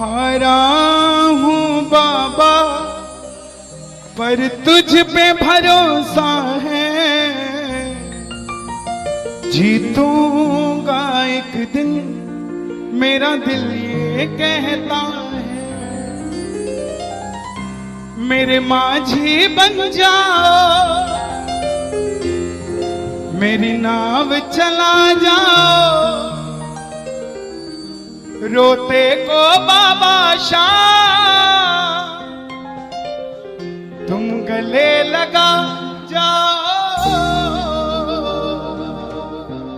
हारा हूँ बाबा पर तुझ पे भरोसा है, जीतूंगा एक दिन मेरा दिल ये कहता है। मेरे माझी बन जाओ, मेरी नाव चला जाओ, रोते को बाबा शाम तुम गले लगा जाओ।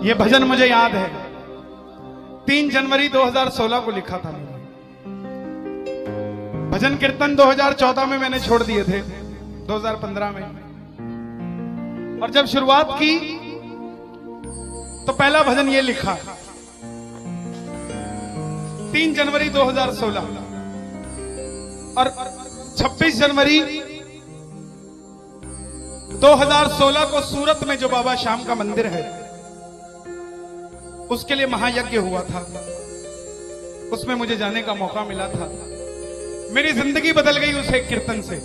ये भजन मुझे याद है, 3 जनवरी 2016 को लिखा था मैंने। भजन कीर्तन 2014 में मैंने छोड़ दिए थे, 2015 में। और जब शुरुआत की तो पहला भजन ये लिखा 3 जनवरी 2016। और 26 जनवरी 2016 को सूरत में जो बाबा श्याम का मंदिर है उसके लिए महायज्ञ हुआ था, उसमें मुझे जाने का मौका मिला था। मेरी जिंदगी बदल गई उस एक कीर्तन से।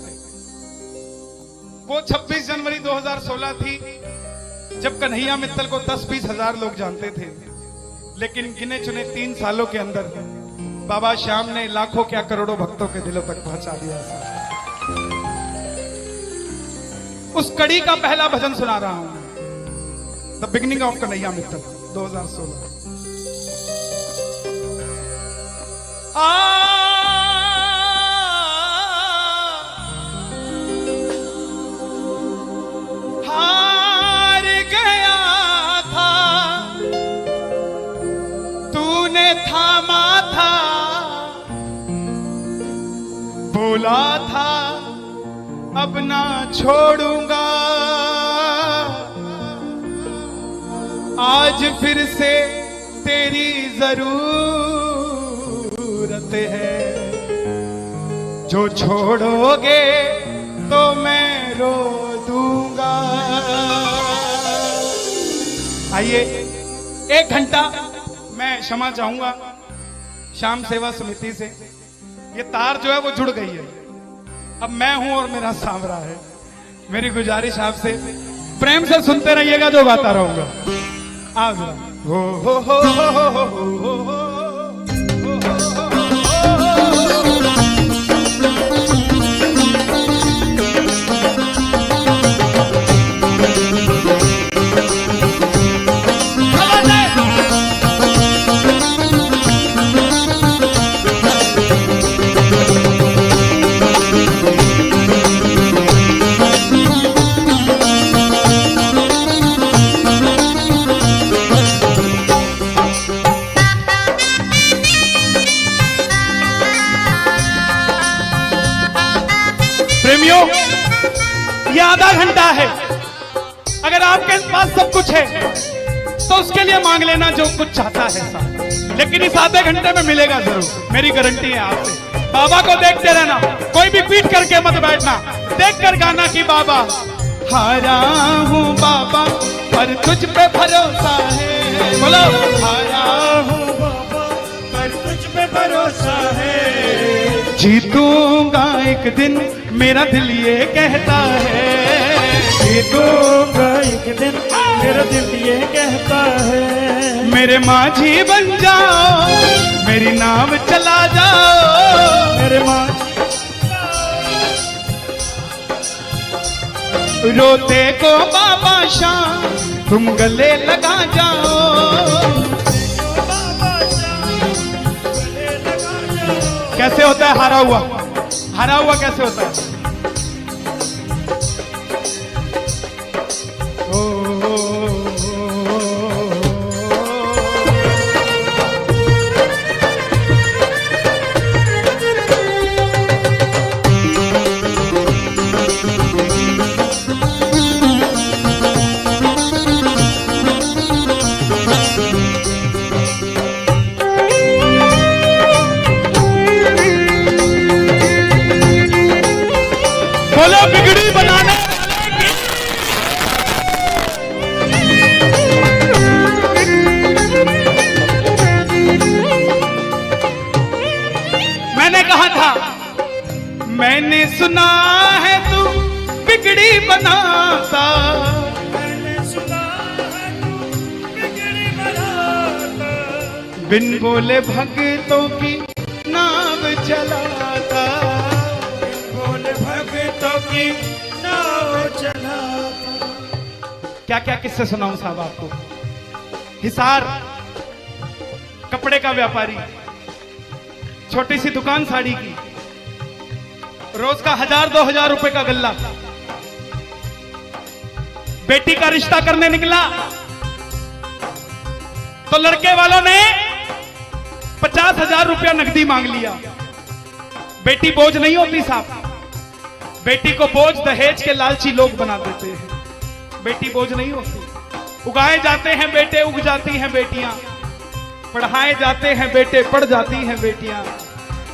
वो 26 जनवरी 2016 थी जब कन्हैया मित्तल को 10-20 हजार लोग जानते थे, लेकिन गिने चुने 3 सालों के अंदर बाबा श्याम ने लाखों क्या करोड़ों भक्तों के दिलों तक पहुंचा दिया। उस कड़ी का पहला भजन सुना रहा हूं, the beginning of Kanhaiya Mittal 2016। हार गया था तूने थामा था, बोला था अब ना छोड़ूंगा, आज फिर से तेरी जरूरत है, जो छोड़ोगे तो मैं रो दूंगा। आइए 1 घंटा मैं क्षमा चाहूंगा श्याम सेवा समिति से। ये तार जो है वो जुड़ गई है, अब मैं हूं और मेरा सांवरा है। मेरी गुजारिश आपसे प्रेम से सुनते रहिएगा, जो गाता रहूंगा। आओ जरा। हो हो हो हो हो हो हो हो। प्रेमियों, ये आधा घंटा है। अगर आपके पास सब कुछ है तो उसके लिए मांग लेना जो कुछ चाहता है साहब, लेकिन इस आधे घंटे में मिलेगा जरूर, मेरी गारंटी है आपसे। बाबा को देखते रहना, कोई भी पीट करके मत बैठना, देख कर गाना कि बाबा हारा हूँ बाबा पर तुझ पे भरोसा है। बोलो हारा हूँ बाबा पर तुझ पे भरोसा है, जीतूंगा एक दिन मेरा दिल ये कहता है, जीतूंगा एक दिन मेरा दिल ये कहता है। मेरे माझी बन जाओ, मेरी नाव चला जाओ, मेरे माझी रोते को बाबा शाम तुम गले लगा जाओ। कैसे होता है हारा हुआ? हारा हुआ कैसे होता है? कहा था, मैंने सुना है तू बिगड़ी बनाता, मैंने सुना है तू बिगड़ी बनाता, बिन बोले भक्तों की नाव चलाता, बोले भक्तों की नाव चलाता। क्या क्या किस्से सुनाऊं साहब आपको। हिसार कपड़े का व्यापारी, छोटी सी दुकान साड़ी की, रोज का 1000-2000 रुपए का गल्ला। बेटी का रिश्ता करने निकला तो लड़के वालों ने 50,000 रुपया नकदी मांग लिया। बेटी बोझ नहीं होती साहब, बेटी को बोझ दहेज के लालची लोग बना देते हैं। बेटी बोझ नहीं होती, उगाए जाते हैं बेटे, उग जाती हैं बेटियां, पढ़ाए जाते हैं बेटे, पढ़ जाती हैं बेटियां,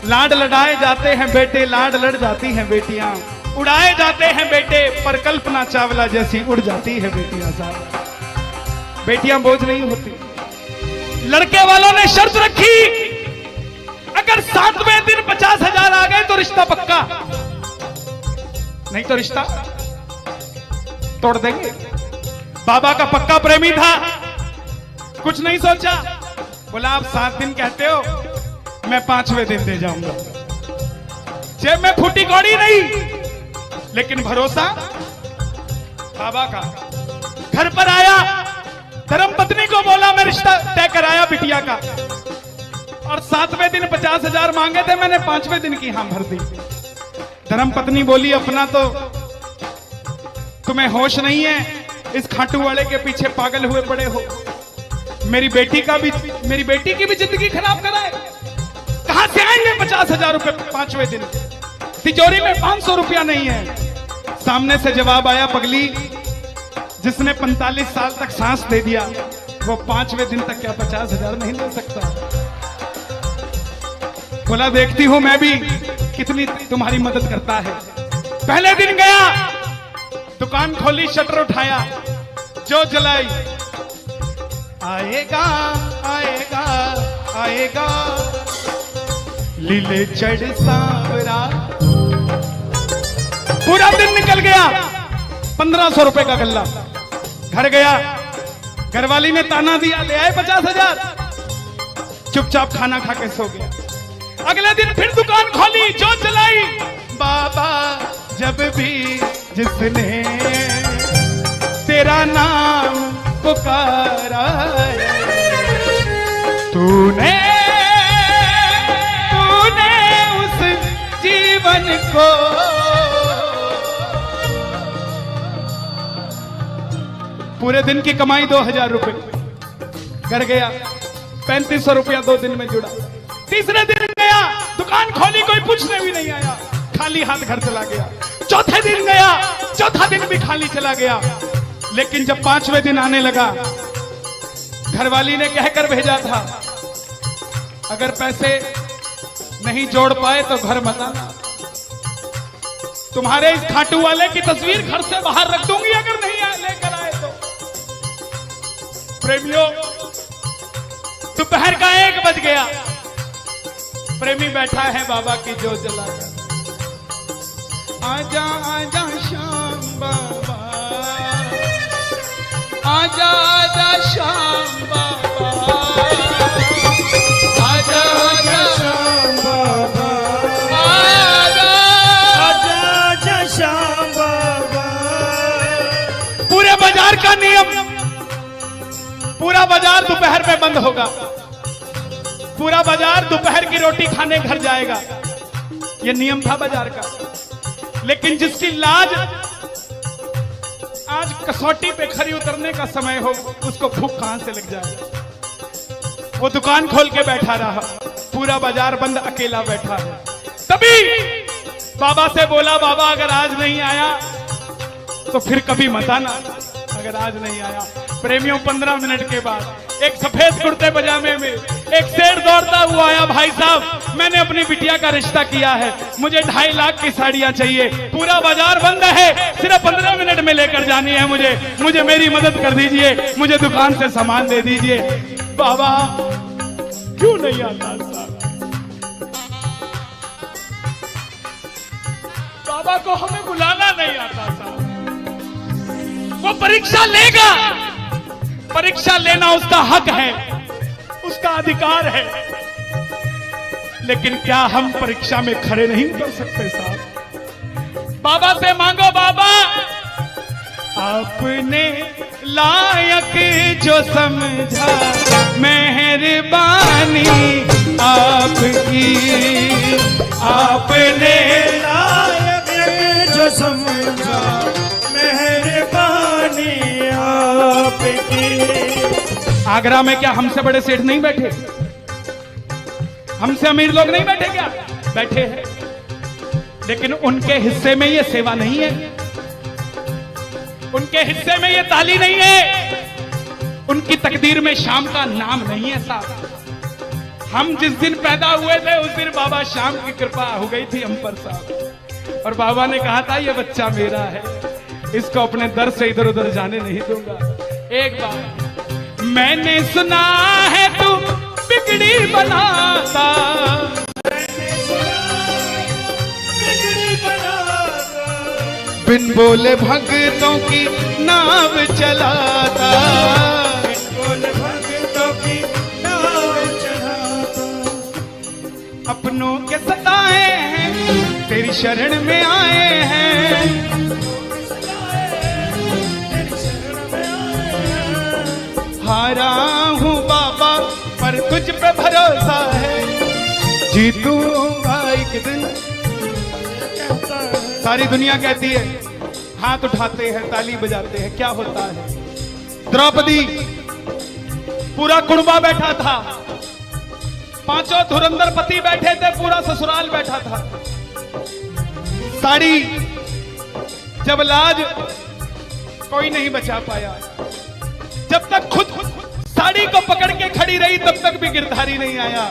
लाड लड़ाए जाते हैं बेटे, लाड लड़ जाती हैं बेटियां, उड़ाए जाते हैं बेटे, पर कल्पना चावला जैसी उड़ जाती है बेटियां साहब। बेटियां बोझ नहीं होती। लड़के वालों ने शर्त रखी, अगर 7वें दिन 50,000 आ गए तो रिश्ता पक्का, नहीं तो रिश्ता तोड़ देंगे। बाबा का पक्का प्रेमी था, कुछ नहीं सोचा, बोला आप 7 दिन कहते हो, मैं 5वें दिन दे जाऊंगा। जेब में फूटी कौड़ी नहीं, लेकिन भरोसा बाबा का। घर पर आया, धर्मपत्नी को बोला मैं रिश्ता तय कराया बिटिया का, और 7वें दिन 50,000 मांगे थे, मैंने 5वें दिन की हां भर दी। धर्मपत्नी बोली अपना तो तुम्हें होश नहीं है, इस खाटू वाले के पीछे पागल हुए पड़े हो, मेरी बेटी की भी जिंदगी खराब कराए। कहां से आएंगे 50,000 रुपए 5वें दिन, तिजोरी में 500 रुपया नहीं है। सामने से जवाब आया, पगली जिसने 45 साल तक सांस दे दिया, वो 5वें दिन तक क्या 50,000 नहीं ले सकता। बोला देखती हूं मैं भी कितनी तुम्हारी मदद करता है। पहले दिन गया, दुकान खोली, शटर उठाया, जो जलाई, आएगा आएगा आएगा लीले चढ़ सांवरा। पूरा दिन निकल गया, 1500 रुपए का गल्ला। घर गया, घरवाली ने ताना दिया, ले आए 50,000, चुपचाप खाना खा के सो गया। अगले दिन फिर दुकान खोली, जो चलाई, बाबा जब भी जिसने तेरा नाम पुकारा, तूने उस जीवन को पूरे दिन की कमाई 2,000 रुपए। घर गया, 3500 रुपया 2 दिन में जुड़ा। तीसरे दिन गया, दुकान खोली, कोई पूछने भी नहीं आया, खाली हाथ घर चला गया। चौथे दिन गया, चौथा दिन भी खाली चला गया। लेकिन जब 5वें दिन आने लगा, घरवाली ने कहकर भेजा था, अगर पैसे नहीं जोड़ पाए तो घर मत आना, तुम्हारे इस खाटू वाले की तस्वीर घर से बाहर रख दूंगी अगर नहीं लेकर आए तो। प्रेमियों, दोपहर का 1 बज गया, प्रेमी बैठा है बाबा की जोत जलाकर। आजा आजा श्याम बाबा, आजा आजा श्याम बाबा, आजा आजा श्याम बाबा, आजा आजा आजा श्याम बाबा। पूरे बाजार का नियम, पूरा बाजार दोपहर में बंद होगा, पूरा बाजार दोपहर की रोटी खाने घर जाएगा। यह नियम था बाजार का। लेकिन जिसकी लाज आज कसौटी पे खरी उतरने का समय हो, उसको भूख कहां से लग जाए। वो दुकान खोल के बैठा रहा, पूरा बाजार बंद, अकेला बैठा है। तभी बाबा से बोला, बाबा अगर आज नहीं आया तो फिर कभी मत आना, अगर आज नहीं आया। प्रेमियों, 15 मिनट के बाद एक सफेद कुर्ते पजामे में एक शेर दौड़ता हुआ आया, भाई साहब मैंने अपनी बिटिया का रिश्ता किया है, मुझे 2.5 लाख की साड़ियां चाहिए, पूरा बाजार बंद है, सिर्फ 15 मिनट में लेकर जानी है मुझे मेरी मदद कर दीजिए, मुझे दुकान से सामान दे दीजिए। बाबा क्यों नहीं आता साहब? बाबा को हमें बुलाना नहीं आता साहब। वो परीक्षा लेगा, परीक्षा लेना उसका हक है, उसका अधिकार है, लेकिन क्या हम परीक्षा में खड़े नहीं कर सकते साहब? बाबा से मांगो, बाबा आपने लायक जो समझा, मेहरबानी आपकी, आपने लायक जो समझा, मेहरबानी आपकी। आगरा में क्या हमसे बड़े सेठ नहीं बैठे? हमसे अमीर लोग नहीं बैठे क्या? बैठे हैं, लेकिन उनके हिस्से में ये सेवा नहीं है, उनके हिस्से में ये ताली नहीं है, उनकी तकदीर में शाम का नाम नहीं है साहब। हम जिस दिन पैदा हुए थे उस दिन बाबा शाम की कृपा हो गई थी हम पर साहब, और बाबा ने कहा था ये बच्चा मेरा है, इसको अपने दर से इधर उधर जाने नहीं दूंगा। एक बार मैंने सुना है तू बिगड़ी बनाता, बिन बोले भक्तों की नाव चलाता, बिन बोले भक्तों की नाव चलाता। अपनों के सताए हैं तेरी शरण में आए हैं, हारा हूँ बाबा पर तुझ पे भरोसा है, जीतूंगा एक दिन। सारी दुनिया कहती है, हाथ उठाते हैं, ताली बजाते हैं, क्या होता है? द्रौपदी पूरा कुणबा बैठा था, पांचों धुरंधर पति बैठे थे, पूरा ससुराल बैठा था। साड़ी जब लाज कोई नहीं बचा पाया, जब तक खुद साड़ी को पकड़ के खड़ी रही तब तक भी गिरधारी नहीं आया,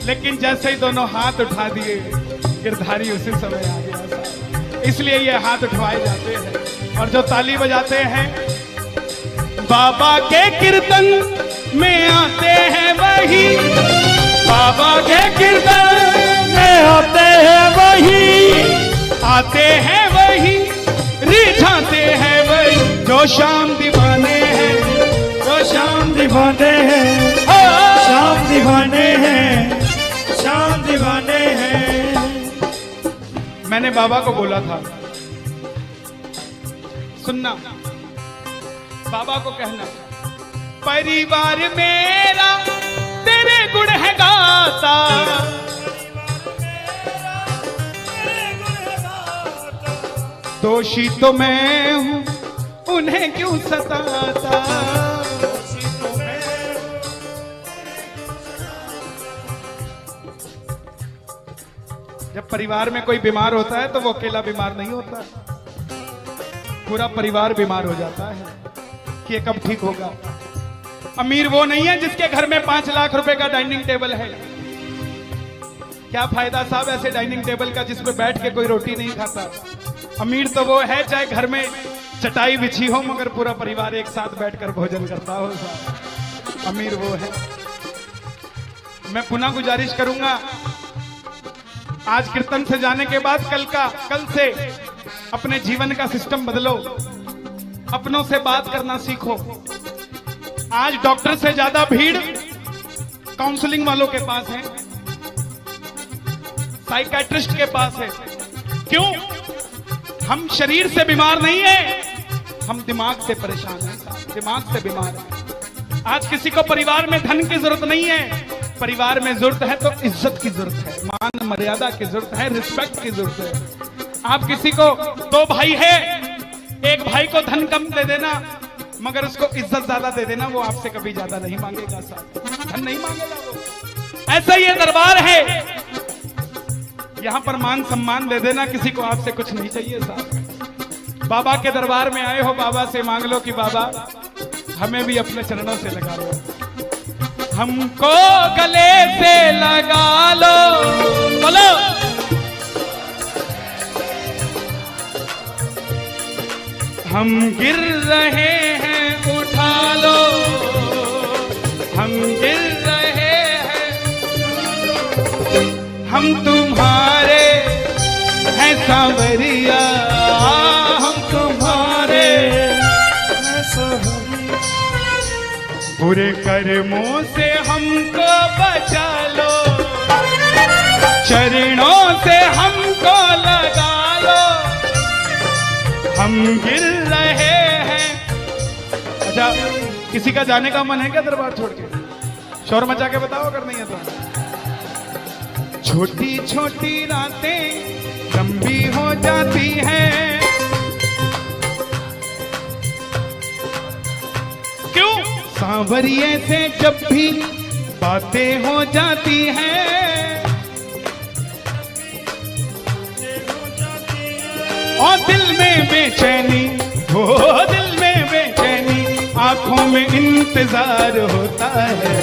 लेकिन जैसे ही दोनों हाथ उठा दिए गिरधारी उसी समय आ गया। इसलिए ये हाथ उठवाए जाते हैं, और जो ताली बजाते हैं बाबा के कीर्तन में आते हैं वही, बाबा के कीर्तन में आते हैं वही, आते हैं वही, रिझाते हैं वही, जो शाम दीवाने हैं, जो शाम दीवाने हैं, शाम दीवाने हैं, शाम दीवाने हैं। मैंने बाबा को बोला था, सुनना, बाबा को कहना, परिवार मेरा तेरे गुण है गाता, दोषी तो मैं हूं उन्हें क्यों सताता। जब परिवार में कोई बीमार होता है तो वो अकेला बीमार नहीं होता, पूरा परिवार बीमार हो जाता है कि ये कब ठीक होगा। अमीर वो नहीं है जिसके घर में 5 लाख रुपए का डाइनिंग टेबल है। क्या फायदा साहब ऐसे डाइनिंग टेबल का जिसपे बैठ के कोई रोटी नहीं खाता। अमीर तो वो है चाहे घर में चटाई बिछी हो मगर पूरा परिवार एक साथ बैठकर भोजन करता हो साहब, अमीर वो है। मैं पुनः गुजारिश करूंगा, आज कीर्तन से जाने के बाद कल से अपने जीवन का सिस्टम बदलो, अपनों से बात करना सीखो। आज डॉक्टर से ज्यादा भीड़ काउंसलिंग वालों के पास है, साइकियाट्रिस्ट के पास है। क्यों? हम शरीर से बीमार नहीं है, हम दिमाग से परेशान हैं, दिमाग से बीमार हैं। आज किसी को परिवार में धन की जरूरत नहीं है, परिवार में जरूरत है तो इज्जत की जरूरत है, मान मर्यादा की जरूरत है, रिस्पेक्ट की जरूरत है। आप किसी को 2 भाई है, एक भाई को धन कम दे देना मगर उसको इज्जत ज्यादा दे देना, वो आपसे कभी ज्यादा नहीं मांगेगा साहब, धन नहीं मांगेगा वो। ऐसा ये दरबार है, यहां पर मान सम्मान दे देना, किसी को आपसे कुछ नहीं चाहिए साहब। बाबा के दरबार में आए हो, बाबा से मांग लो कि बाबा हमें भी अपने चरणों से लगा लो, हमको गले से लगा लो, बोलो हम गिर रहे हैं उठा लो, हम गिर रहे हैं, हम तुम्हारे हैं सांवरिया, कर्मों से हमको बचा लो, चरणों से हमको लगा लो, हम गिर रहे हैं। अच्छा, किसी का जाने का मन है क्या दरबार छोड़ के? शोर मचा के बताओ अगर नहीं है तो। छोटी छोटी रातें लंबी हो जाती हैं, क्यों? सांवरिये से जब भी बातें हो जाती हैं, और दिल में बेचैनी, हो दिल में बेचैनी, आंखों में इंतजार होता है।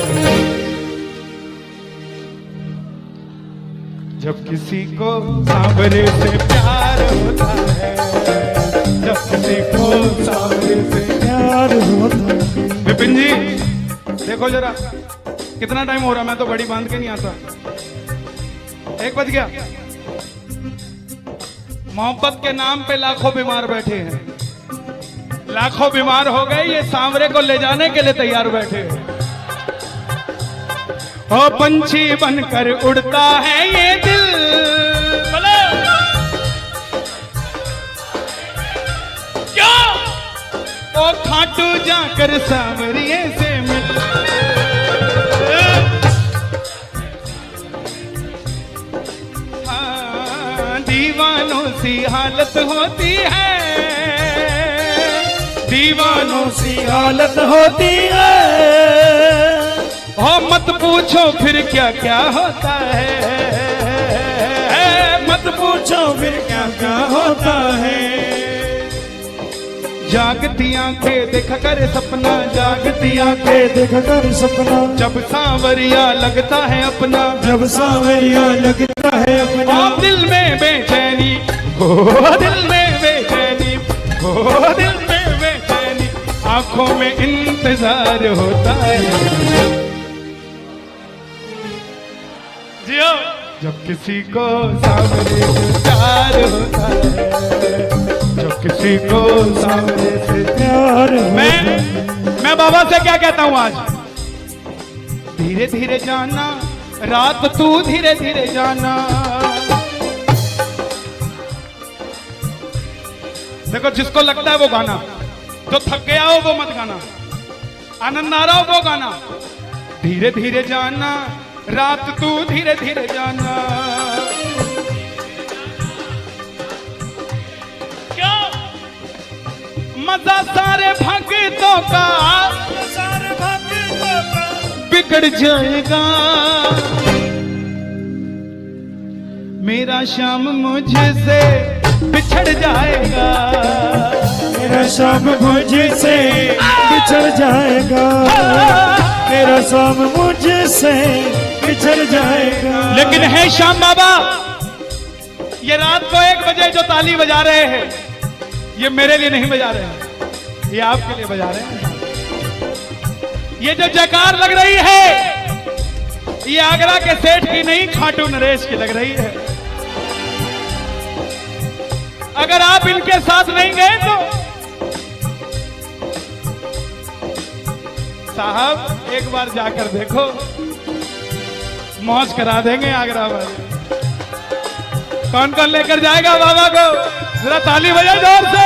जब किसी को सांवरे से प्यार होता है, जब किसी को सांवरे से प्यार होता है। विपिन जी देखो जरा कितना टाइम हो रहा, मैं तो घड़ी बांध के नहीं आता। 1 बज गया। मोहब्बत के नाम पे लाखों बीमार बैठे हैं, लाखों बीमार हो गए, ये सांवरे को ले जाने के लिए तैयार बैठे हैं। ओ पंछी बनकर उड़ता है ये दिल, बोलो क्या? ओ खाटू जाकर सांवरिये से मिल, हाँ, दीवानों सी हालत होती है, दीवानों सी हालत होती है। हो मत पूछो फिर क्या क्या होता है, मत पूछो फिर क्या क्या होता है। जागती आंखें देखा कर सपना, जागती आंखें देखा कर सपना, जब सांवरिया लगता है अपना, जब सांवरिया लगता है अपना। और दिल में बेचैनी, हो दिल में बेचैनी, हो दिल में बेचैनी, आंखों में इंतजार होता है। जियो जब किसी को सांवरे से प्यार होता है, जब किसी को सांवरे से प्यार मैं बाबा से क्या कहता हूं आज? धीरे धीरे जाना रात, तू धीरे धीरे जाना। देखो जिसको लगता है वो गाना, जो थक गया हो वो मत गाना, आनंद आ रहा हो वो गाना। धीरे धीरे जाना रात, तू धीरे धीरे जाना। क्या मजा सारे भक्तों का, सारे भक्तों का बिगड़ जाएगा। मेरा श्याम मुझसे बिछड़ जाएगा, मेरा शाम मुझसे बिछड़ जाएगा, मेरा शाम मुझसे बिछड़ जाएगा। लेकिन है श्याम बाबा, ये रात को 1 बजे जो ताली बजा रहे हैं, ये मेरे लिए नहीं बजा रहे हैं, ये आपके लिए बजा रहे हैं। ये जो जयकार लग रही है, ये आगरा के सेठ की नहीं, खाटू नरेश की लग रही है। अगर आप इनके साथ नहीं गए तो साहब एक बार जाकर देखो, मौज करा देंगे आगरा वाले। कौन कौन लेकर जाएगा बाबा को? जरा ताली बजाए जोर से।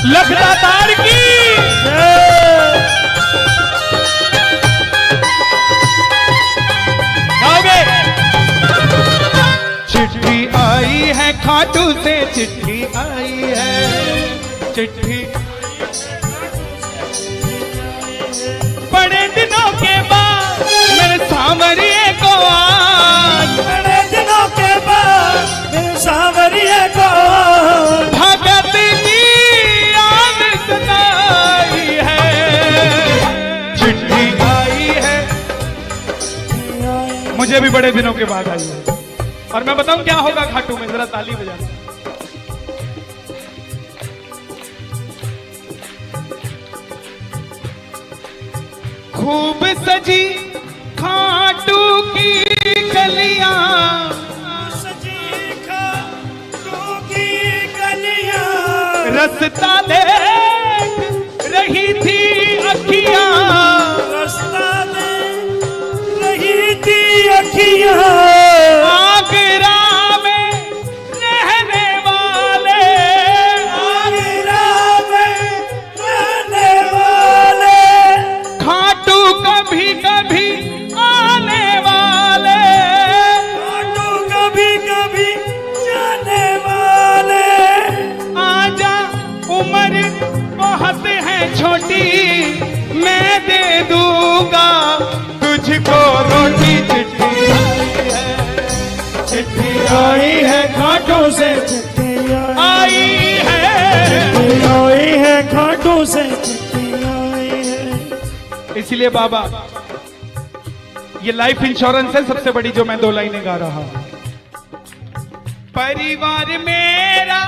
लखदा तार की गाओगे? चिट्ठी आई है खाटू से, चिट्ठी आई है, चिट्ठी बड़े दिनों के बाद मेरे सांवरिये को आज, बड़े दिनों के बाद मेरे सांवरिये को भगत की याद सताई है। चिट्ठी आई है, मुझे भी बड़े दिनों के बाद आई है। और मैं बताऊं क्या होगा खाटू में, जरा ताली बजाना। खूब सजी खाटू की गलियां, सजी खाटू की गलियां, रास्ता देख रही थी अखियां, रास्ता देख रही थी अखियां, आगरा में रहने वाले, आगरा में रहने वाले, खाटू कभी कभी आने वाले, खाटू कभी कभी जाने वाले, आजा उम्र बहुत है छोटी, मैं दे दूंगा तुझको रोटी। चिट्ठी आई है खाटू से चिट्ठी आई है, आई है खाटू से चिट्ठी आई है। इसलिए बाबा ये लाइफ इंश्योरेंस है सबसे बड़ी जो मैं 2 लाइनें गा रहा हूं। परिवार मेरा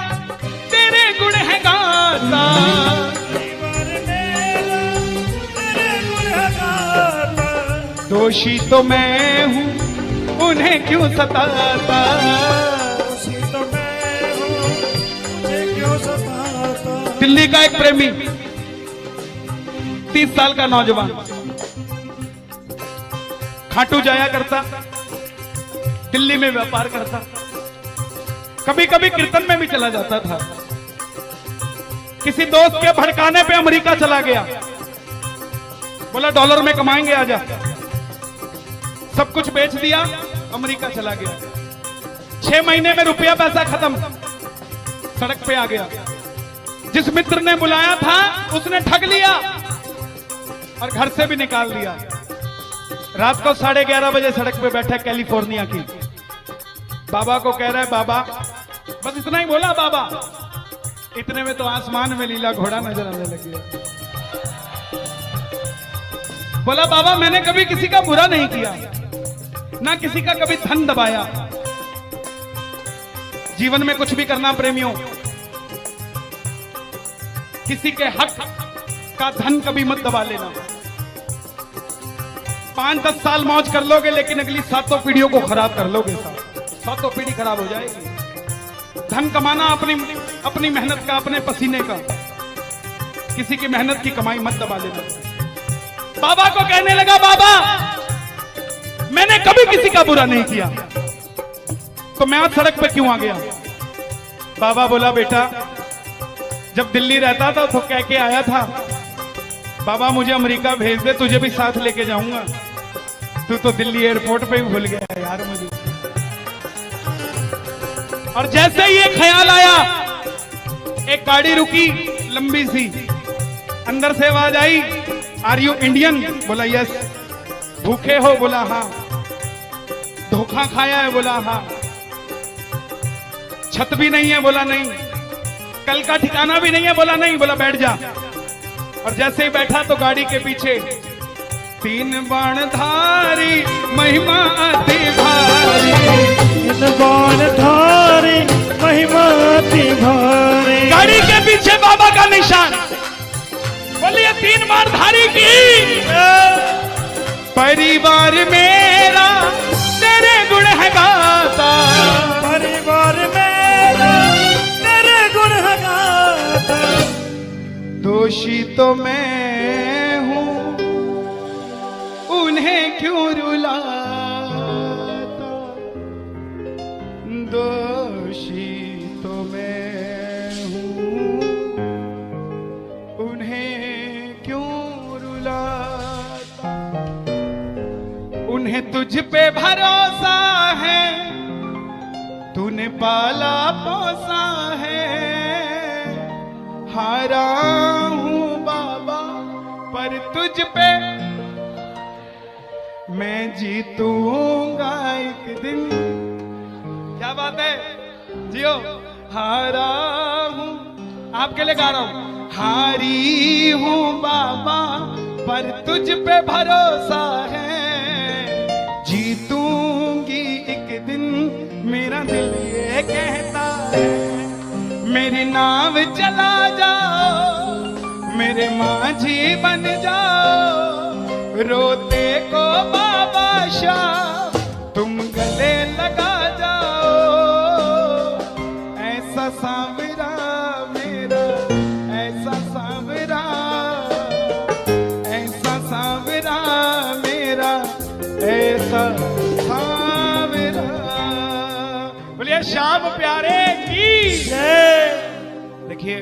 तेरे गुण है गाता, परिवार मेरा तेरे गुण है गाता, दोषी तो मैं हूं उन्हें क्यों सताता, उसी तो मैं हूँ मुझे क्यों सताता। दिल्ली का एक प्रेमी 30 साल का नौजवान खाटू जाया करता, दिल्ली में व्यापार करता, कभी कभी कीर्तन में भी चला जाता था। किसी दोस्त के भड़काने पे अमेरिका चला गया, बोला डॉलर में कमाएंगे आजा, सब कुछ बेच दिया, अमेरिका चला गया। 6 महीने में रुपया पैसा खत्म, सड़क पे आ गया। जिस मित्र ने बुलाया था उसने ठग लिया और घर से भी निकाल दिया। रात को 11:30 बजे सड़क पे बैठा कैलिफोर्निया की, बाबा को कह रहा है बाबा, बस इतना ही बोला बाबा, इतने में तो आसमान में लीला घोड़ा नजर आने लग गया। बोला बाबा मैंने कभी किसी का बुरा नहीं किया, ना किसी का कभी धन दबाया, जीवन में कुछ भी करना प्रेमियों, किसी के हक का धन कभी मत दबा लेना। 5-10 साल मौज कर लोगे लेकिन अगली 7 पीढ़ियों को खराब कर लोगे, 7 पीढ़ी खराब हो जाएगी। धन कमाना अपनी मेहनत का, अपने पसीने का, किसी की मेहनत की कमाई मत दबा लेना। बाबा को कहने लगा बाबा मैंने कभी किसी का बुरा नहीं किया, तो मैं आज सड़क पे क्यों आ गया। बाबा बोला बेटा जब दिल्ली रहता था तो कह के आया था बाबा मुझे अमेरिका भेज दे, तुझे भी साथ लेके जाऊंगा, तू तो दिल्ली एयरपोर्ट पे ही भूल गया यार मुझे। और जैसे ही ये ख्याल आया एक गाड़ी रुकी लंबी सी, अंदर से आवाज आई आर यू इंडियन, बोला यस, भूखे हो, बोला हाँ, धोखा खाया है, बोला हाँ, छत भी नहीं है, बोला नहीं, कल का ठिकाना भी नहीं है, बोला नहीं, बोला बैठ जा। और जैसे ही बैठा तो गाड़ी के पीछे 3 बाणधारी महिमा अति भारी, 3 बाणधारी महिमा अति भारी, गाड़ी के पीछे बाबा का निशान, बोलिए 3 बाणधारी की। परिवार मेरा तेरे गुण है गाता, परिवार मेरा तेरे गुण है गाता, दोषी तो मैं हूं उन्हें क्यों रुलाता, दोषी तो मैं हूं उन्हें क्यों रुलाता, उन्हें तुझ पे भरोसा है, तूने पाला पोसा है, हारा हूं बाबा पर तुझ पे मैं जीतूंगा एक दिन। क्या बात है, जियो। हारा हूं, आपके लिए गा रहा हूं, हारी हूं बाबा पर तुझ पे भरोसा है, जीतूंगी एक दिन मेरा दिल ये कहता है, मेरी नाव चला जाओ मेरे माझी बन जाओ, रोते को बाबा शाह तुम गले लगा जाओ, ऐसा सांवरा मेरा, ऐसा सांवरा, ऐसा सांवरा मेरा, ऐसा सांवरा। बोलिए श्याम प्यारे की जय। देखिए